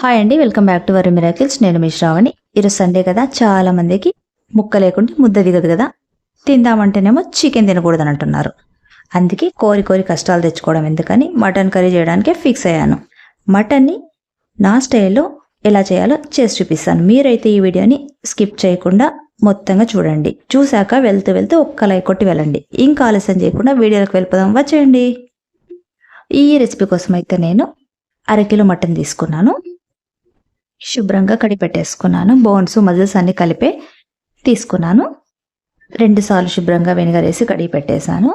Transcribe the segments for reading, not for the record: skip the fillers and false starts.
Hi అండి, welcome back to worry miracles. నేను మీ శ్రావణి. ఈరోజు సండే కదా, చాలా మందికి ముక్క లేకుండా ముద్ద దిగదు కదా. తిందామంటేనేమో చికెన్ తినకూడదని అంటున్నారు. అందుకే కోరి కోరి కష్టాలు తెచ్చుకోవడం ఎందుకని మటన్ కర్రీ చేయడానికే ఫిక్స్ అయ్యాను. మటన్ని నా స్టైల్లో ఎలా చేయాలో చేసి చూపిస్తాను. మీరైతే ఈ వీడియోని స్కిప్ చేయకుండా మొత్తంగా చూడండి. చూశాక వెళ్తూ వెళ్తూ ఒక్క లైక్ కొట్టి వెళ్ళండి. ఇంకా ఆలస్యం చేయకుండా వీడియోలకు వెళ్ళిపోదాం, వచ్చేయండి. ఈ రెసిపీ కోసం అయితే నేను అరకిలో మటన్ తీసుకున్నాను. శుభ్రంగా కడిగి పెట్టేసుకున్నాను. బోన్స్ మజిల్స్ అన్ని కలిపే తీసుకున్నాను. 2 సార్లు శుభ్రంగా వెనిగర్ వేసి కడిగి పెట్టేశాను.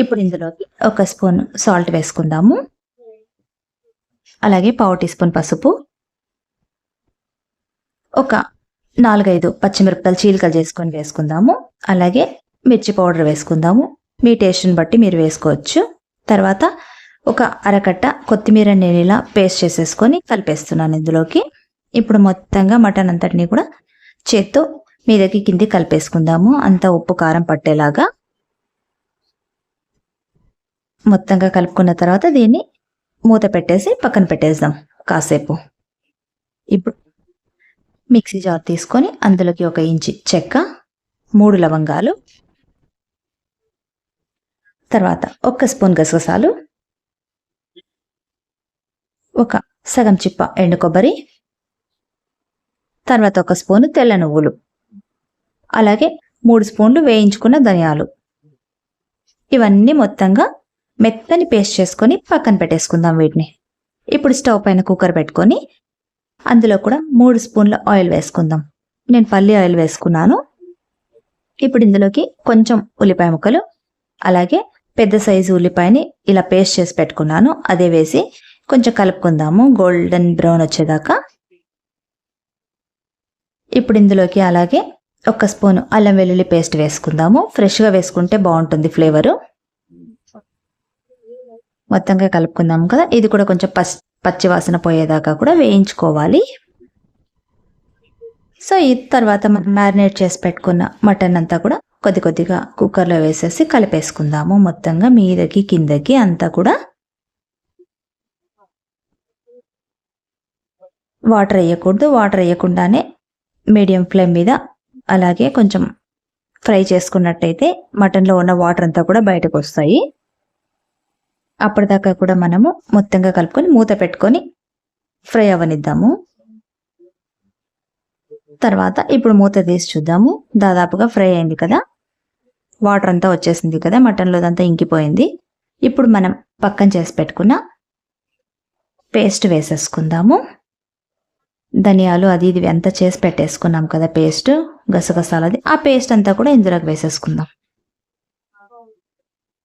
ఇప్పుడు ఇందులోకి 1 స్పూన్ సాల్ట్ వేసుకుందాము. అలాగే 1/2 టీ స్పూన్ పసుపు, ఒక 4-5 పచ్చిమిరపకాయలు చీలికలు చేసుకొని వేసుకుందాము. అలాగే మిర్చి పౌడర్ వేసుకుందాము. మీ టేస్ట్ని బట్టి మీరు వేసుకోవచ్చు. తర్వాత ఒక అరకట్ట కొత్తిమీర నీళ్ళ పేస్ట్ చేసేసుకొని కలిపేస్తున్నాను ఇందులోకి. ఇప్పుడు మొత్తంగా మటన్ అంతటిని కూడా చేత్తో మీదకి కింది కలిపేసుకుందాము. అంతా ఉప్పు కారం పట్టేలాగా మొత్తంగా కలుపుకున్న తర్వాత దీన్ని మూత పెట్టేసి పక్కన పెట్టేద్దాం కాసేపు. ఇప్పుడు మిక్సీ జార్ తీసుకొని అందులోకి 1 ఇంచు చెక్క, 3 లవంగాలు, తర్వాత 1 స్పూన్ గసగసాలు, ఒక సగం చిప్ప ఎండు కొబ్బరి, తర్వాత 1 స్పూను తెల్ల నువ్వులు, అలాగే 3 స్పూన్లు వేయించుకున్న ధనియాలు. ఇవన్నీ మొత్తంగా మెత్తని పేస్ట్ చేసుకొని పక్కన పెట్టేసుకుందాం వీటిని. ఇప్పుడు స్టవ్ పైన కుక్కర్ పెట్టుకొని అందులో కూడా 3 స్పూన్ల ఆయిల్ వేసుకుందాం. నేను పల్లి ఆయిల్ వేసుకున్నాను. ఇప్పుడు ఇందులోకి కొంచెం ఉల్లిపాయ ముక్కలు, అలాగే పెద్ద సైజు ఉల్లిపాయని ఇలా పేస్ట్ చేసి పెట్టుకున్నాను, అదే వేసి కొంచెం కలుపుకుందాము గోల్డెన్ బ్రౌన్ వచ్చేదాకా. ఇప్పుడు ఇందులోకి అలాగే 1 స్పూను అల్లం వెల్లుల్లి పేస్ట్ వేసుకుందాము. ఫ్రెష్గా వేసుకుంటే బాగుంటుంది ఫ్లేవరు. మొత్తంగా కలుపుకుందాము కదా. ఇది కూడా కొంచెం పచ్చి వాసన పోయేదాకా కూడా వేయించుకోవాలి. సో ఈ తర్వాత మనం మ్యారినేట్ చేసి పెట్టుకున్న మటన్ అంతా కూడా కొద్ది కొద్దిగా కుక్కర్లో వేసేసి కలిపేసుకుందాము. మొత్తంగా మీదకి కిందకి అంతా కూడా వాటర్ వేయకూడదు. వాటర్ వేయకుండానే మీడియం ఫ్లేమ్ మీద అలాగే కొంచెం ఫ్రై చేసుకున్నట్టయితే మటన్లో ఉన్న వాటర్ అంతా కూడా బయటకు వస్తాయి. అప్పటిదాకా కూడా మనము మొత్తంగా కలుపుకొని మూత పెట్టుకొని ఫ్రై అవ్వనిద్దాము. తర్వాత ఇప్పుడు మూత తీసి చూద్దాము. దాదాపుగా ఫ్రై అయింది కదా, వాటర్ అంతా వచ్చేసింది కదా, మటన్లో అంతా ఇంకిపోయింది. ఇప్పుడు మనం పక్కన చేసి పెట్టుకున్న పేస్ట్ వేసేసుకుందాము. ధనియాలు అది ఇది అంతా చేసి పెట్టేసుకున్నాం కదా పేస్ట్, గసగసాలది, ఆ పేస్ట్ అంతా కూడా ఇందులోకి వేసేసుకుందాం.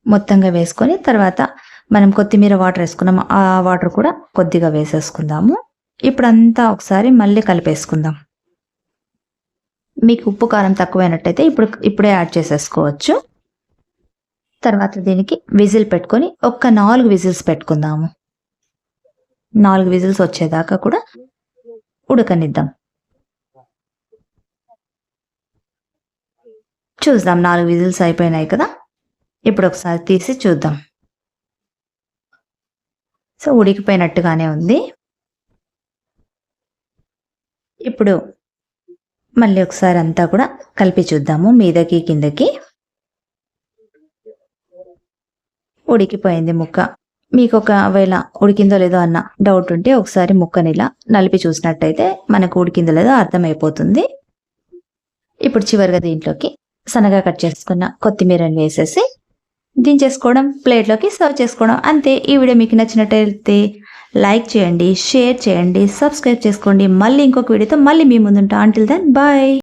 మొత్తంగా వేసుకొని తర్వాత మనం కొత్తిమీర వాటర్ వేసుకున్నాం, ఆ వాటర్ కూడా కొద్దిగా వేసేసుకుందాము. ఇప్పుడు అంతా ఒకసారి మళ్ళీ కలిపేసుకుందాం. మీకు ఉప్పు కారం తక్కువైనట్టయితే ఇప్పుడే యాడ్ చేసేసుకోవచ్చు. తర్వాత దీనికి విజిల్ పెట్టుకొని 4 విజిల్స్ పెట్టుకుందాము. 4 విజిల్స్ వచ్చేదాకా కూడా ఉడకనిద్దాం. చూద్దాం, 4 విజిల్స్ అయిపోయినాయి కదా. ఇప్పుడు ఒకసారి తీసి చూద్దాం. సో ఉడికిపోయినట్టుగానే ఉంది. ఇప్పుడు మళ్ళీ ఒకసారి అంతా కూడా కలిపి చూద్దాము. మీదకి కిందకి ఉడికిపోయింది ముక్క. మీకు ఒకవేళ ఉడికిందో లేదో అన్న డౌట్ ఉంటే ఒకసారి ముక్కని ఇలా నలిపి చూసినట్టయితే మనకు ఉడికిందో లేదో అర్థమైపోతుంది. ఇప్పుడు చివరిగా దీంట్లోకి సన్నగా కట్ చేసుకున్న కొత్తిమీరని వేసేసి దించేసుకోవడం, ప్లేట్లోకి సర్వ్ చేసుకోవడం, అంతే. ఈ వీడియో మీకు నచ్చినట్టయితే లైక్ చేయండి, షేర్ చేయండి, సబ్స్క్రైబ్ చేసుకోండి. మళ్ళీ ఇంకొక వీడియోతో మళ్ళీ మీ ముందుంటా. Until then bye.